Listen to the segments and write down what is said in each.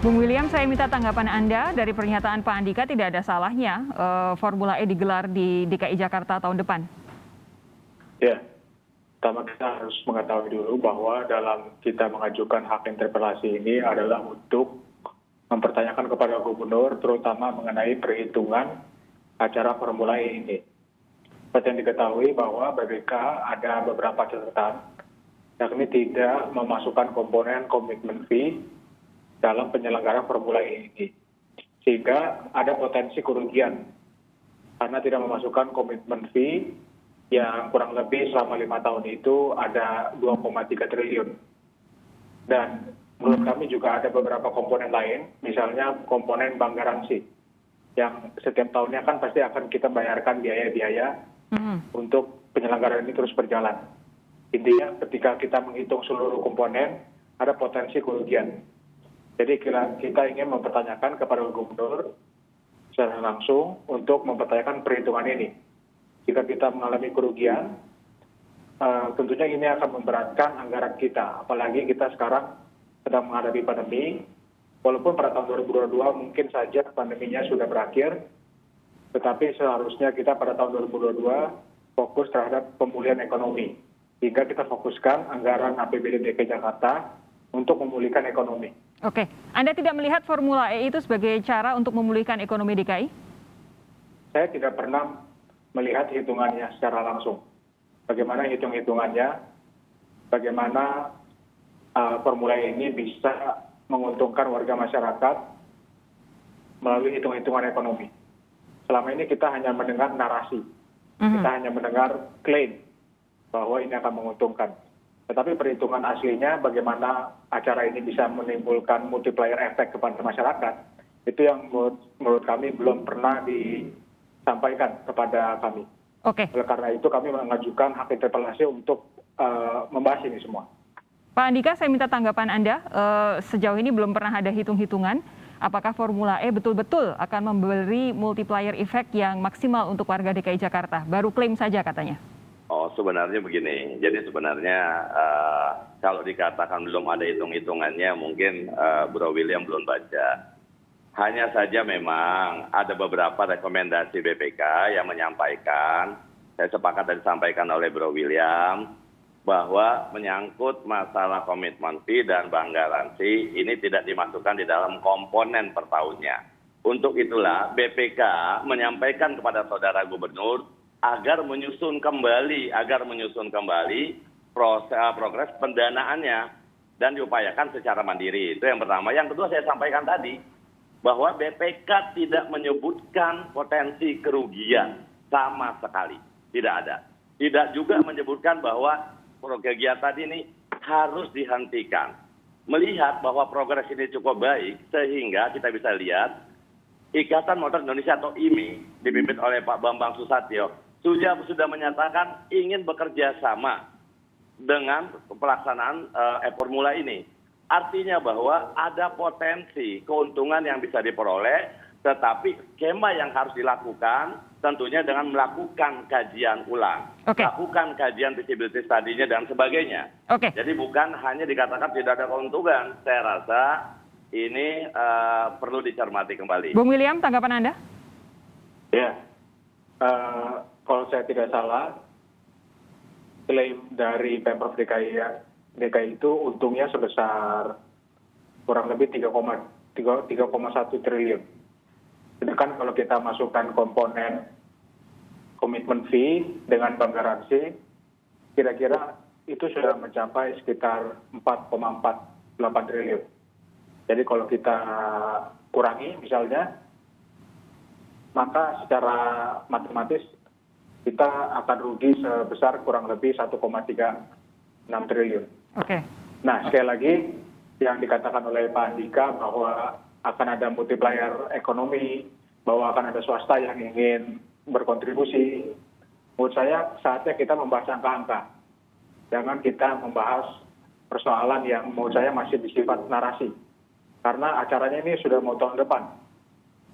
Bung William, saya minta tanggapan Anda dari pernyataan Pak Andika tidak ada salahnya Formula E digelar di DKI Jakarta tahun depan. Ya, pertama kita harus mengetahui dulu bahwa dalam kita mengajukan hak interpelasi ini adalah untuk mempertanyakan kepada gubernur terutama mengenai perhitungan acara Formula E ini. Seperti yang diketahui bahwa BBK ada beberapa catatan, yakni tidak memasukkan komponen komitmen fee dalam penyelenggaraan Formula E ini. Sehingga ada potensi kerugian karena tidak memasukkan komitmen fee yang kurang lebih selama 5 tahun itu ada 2,3 triliun. Dan menurut kami juga ada beberapa komponen lain, misalnya komponen bank garansi, yang setiap tahunnya kan pasti akan kita bayarkan biaya-biaya untuk penyelenggaraan ini terus berjalan. Intinya ketika kita menghitung seluruh komponen, ada potensi kerugian. Jadi kita ingin mempertanyakan kepada gubernur secara langsung untuk mempertanyakan perhitungan ini. Jika kita mengalami kerugian, tentunya ini akan memberatkan anggaran kita. Apalagi kita sekarang sedang menghadapi pandemi, walaupun pada tahun 2022 mungkin saja pandeminya sudah berakhir, tetapi seharusnya kita pada tahun 2022 fokus terhadap pemulihan ekonomi. Sehingga kita fokuskan anggaran APBD DKI Jakarta untuk memulihkan ekonomi. Oke, Anda tidak melihat Formula E itu sebagai cara untuk memulihkan ekonomi DKI? Saya tidak pernah melihat hitungannya secara langsung. Bagaimana hitung-hitungannya, bagaimana Formula E ini bisa menguntungkan warga masyarakat melalui hitung-hitungan ekonomi. Selama ini kita hanya mendengar narasi, kita hanya mendengar klaim bahwa ini akan menguntungkan. Tetapi perhitungan aslinya bagaimana acara ini bisa menimbulkan multiplier effect kepada masyarakat, itu yang menurut kami belum pernah disampaikan kepada kami. Oke. Oleh karena itu kami mengajukan hak interpelasi untuk membahas ini semua. Pak Andika, saya minta tanggapan Anda. Sejauh ini belum pernah ada hitung-hitungan apakah Formula E betul-betul akan memberi multiplier effect yang maksimal untuk warga DKI Jakarta. Baru klaim saja katanya. Oh, sebenarnya begini. Jadi sebenarnya kalau dikatakan belum ada hitung-hitungannya, mungkin Bro William belum baca. Hanya saja memang ada beberapa rekomendasi BPK yang menyampaikan, saya sepakat dan disampaikan oleh Bro William, bahwa menyangkut masalah komitmen fee dan bank garansi ini tidak dimasukkan di dalam komponen per tahunnya. Untuk itulah BPK menyampaikan kepada saudara gubernur agar menyusun kembali progres pendanaannya dan diupayakan secara mandiri. Itu yang pertama. Yang kedua saya sampaikan tadi bahwa BPK tidak menyebutkan potensi kerugian sama sekali. Tidak ada. Tidak juga menyebutkan bahwa kegiatan ini harus dihentikan. Melihat bahwa progres ini cukup baik sehingga kita bisa lihat Ikatan Motor Indonesia atau IMI dipimpin oleh Pak Bambang Susatyo sudah menyatakan ingin bekerja sama dengan pelaksanaan Formula ini. Artinya bahwa ada potensi keuntungan yang bisa diperoleh, tetapi skema yang harus dilakukan tentunya dengan melakukan kajian ulang, lakukan kajian visibility study-nya dan sebagainya. Jadi bukan hanya dikatakan tidak ada keuntungan. Saya rasa ini perlu dicermati kembali. Bung William, tanggapan Anda? Ya. Kalau saya tidak salah, klaim dari Pemprov DKI itu untungnya sebesar kurang lebih 3,1 triliun. Sedangkan kalau kita masukkan komponen komitmen fee dengan bank garansi, kira-kira itu sudah mencapai sekitar 4,48 triliun. Jadi kalau kita kurangi misalnya, maka secara matematis kita akan rugi sebesar kurang lebih 1,36 triliun. Nah, sekali lagi yang dikatakan oleh Pak Andika bahwa akan ada multiplier ekonomi, bahwa akan ada swasta yang ingin berkontribusi. Menurut saya saatnya kita membahas angka-angka. Jangan kita membahas persoalan yang menurut saya masih bersifat narasi. Karena acaranya ini sudah mau tahun depan.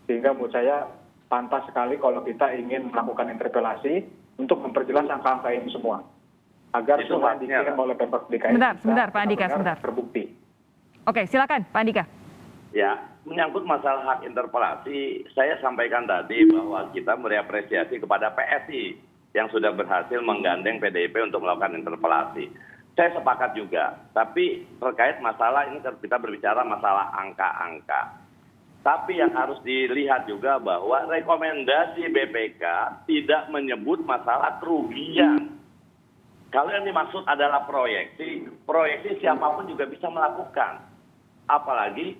Sehingga menurut saya pantas sekali kalau kita ingin melakukan interpelasi untuk memperjelas angka-angka ini semua. Agar semua dikirim oleh Pemprov DKI sebentar, Pak Andika, sebentar. Terbukti. Oke, silakan Pak Andika. Ya, menyangkut masalah hak interpelasi, saya sampaikan tadi bahwa kita berapresiasi kepada PSI yang sudah berhasil menggandeng PDIP untuk melakukan interpelasi. Saya sepakat juga, tapi terkait masalah ini kita berbicara masalah angka-angka. Tapi yang harus dilihat juga bahwa rekomendasi BPK tidak menyebut masalah kerugian. Kalau yang dimaksud adalah proyeksi siapapun juga bisa melakukan. Apalagi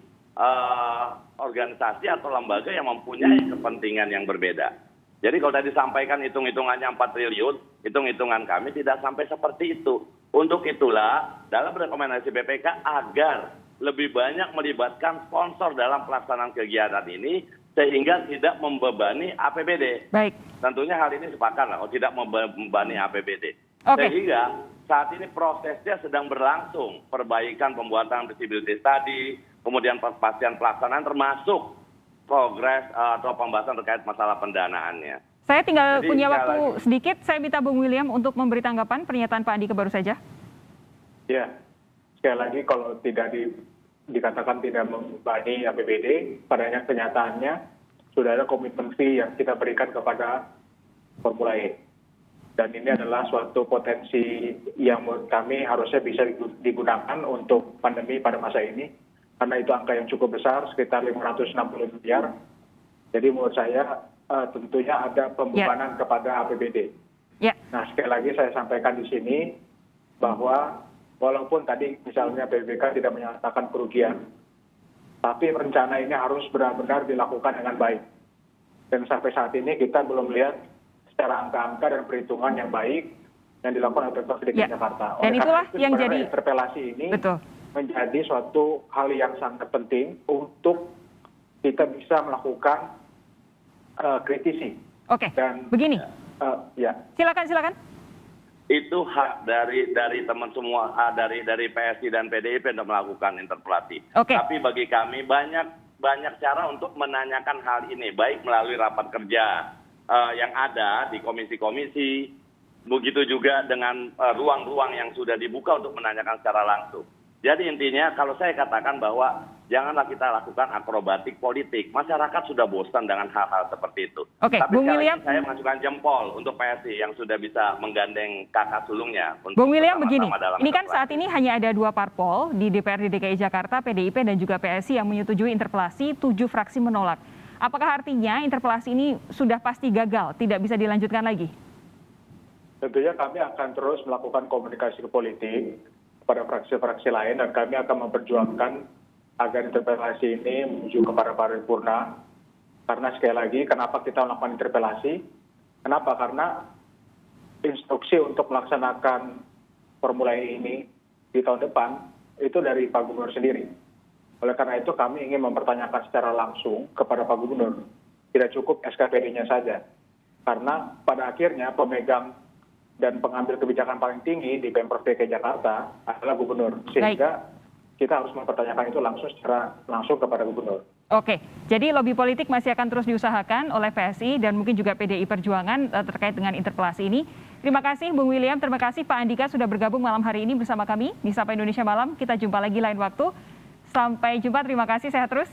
organisasi atau lembaga yang mempunyai kepentingan yang berbeda. Jadi kalau tadi disampaikan hitung-hitungannya 4 triliun, hitung-hitungan kami tidak sampai seperti itu. Untuk itulah dalam rekomendasi BPK agar lebih banyak melibatkan sponsor dalam pelaksanaan kegiatan ini sehingga tidak membebani APBD. Baik. Tentunya hal ini sepakat lah, tidak membebani APBD. Oke. Sehingga saat ini prosesnya sedang berlangsung, perbaikan pembuatan feasibility study, kemudian perpastian pelaksanaan termasuk progres atau pembahasan terkait masalah pendanaannya. Saya tinggal Jadi, punya waktu sedikit, saya minta Bung William untuk memberi tanggapan pernyataan Pak Andika baru saja. Ya, sekali lagi kalau tidak dikatakan tidak membebani APBD, pada kenyataannya sudah ada komitmen fee yang kita berikan kepada Formula E. Dan ini adalah suatu potensi yang menurut kami harusnya bisa digunakan untuk pandemi pada masa ini. Karena itu angka yang cukup besar, sekitar 560 miliar. Jadi menurut saya tentunya ada pembebanan kepada APBD. Ya. Nah, sekali lagi saya sampaikan di sini bahwa walaupun tadi misalnya BPK tidak menyatakan kerugian, tapi rencana ini harus benar-benar dilakukan dengan baik. Dan sampai saat ini kita belum lihat secara angka-angka dan perhitungan yang baik yang dilakukan oleh Pemprov DKI Jakarta. Dan itulah yang jadi interpelasi ini betul. Menjadi suatu hal yang sangat penting untuk kita bisa melakukan kritisi. Oke. Dan begini. Ya. Silakan. Itu hak dari teman semua, dari PSI dan PDIP untuk melakukan interpelasi. Oke. Tapi bagi kami banyak cara untuk menanyakan hal ini, baik melalui rapat kerja yang ada di komisi-komisi, begitu juga dengan ruang-ruang yang sudah dibuka untuk menanyakan secara langsung. Jadi intinya kalau saya katakan bahwa janganlah kita lakukan akrobatik politik. Masyarakat sudah bosan dengan hal-hal seperti itu. Oke, Tapi Bung sekali William, lagi saya mengajukan jempol untuk PSI yang sudah bisa menggandeng kakak sulungnya. Bung William begini, dalam ini kan interpelasi. saat ini hanya ada 2 parpol di DPRD DKI Jakarta, PDIP dan juga PSI yang menyetujui interpelasi, 7 fraksi menolak. Apakah artinya interpelasi ini sudah pasti gagal, tidak bisa dilanjutkan lagi? Tentunya kami akan terus melakukan komunikasi politik pada fraksi-fraksi lain dan kami akan memperjuangkan agar interpelasi ini menuju kepada paripurna. Karena sekali lagi, kenapa kita melakukan interpelasi? Kenapa? Karena instruksi untuk melaksanakan Formula E ini di tahun depan itu dari Pak Gubernur sendiri. Oleh karena itu kami ingin mempertanyakan secara langsung kepada Pak Gubernur. Tidak cukup SKPD-nya saja. Karena pada akhirnya pemegang dan pengambil kebijakan paling tinggi di Pemprov DKI Jakarta adalah Gubernur. Sehingga kita harus mempertanyakan itu langsung kepada Gubernur. Oke, jadi lobby politik masih akan terus diusahakan oleh PSI dan mungkin juga PDI Perjuangan terkait dengan interpelasi ini. Terima kasih Bung William, terima kasih Pak Andika sudah bergabung malam hari ini bersama kami di Sapa Indonesia Malam. Kita jumpa lagi lain waktu. Sampai jumpa, terima kasih, sehat terus.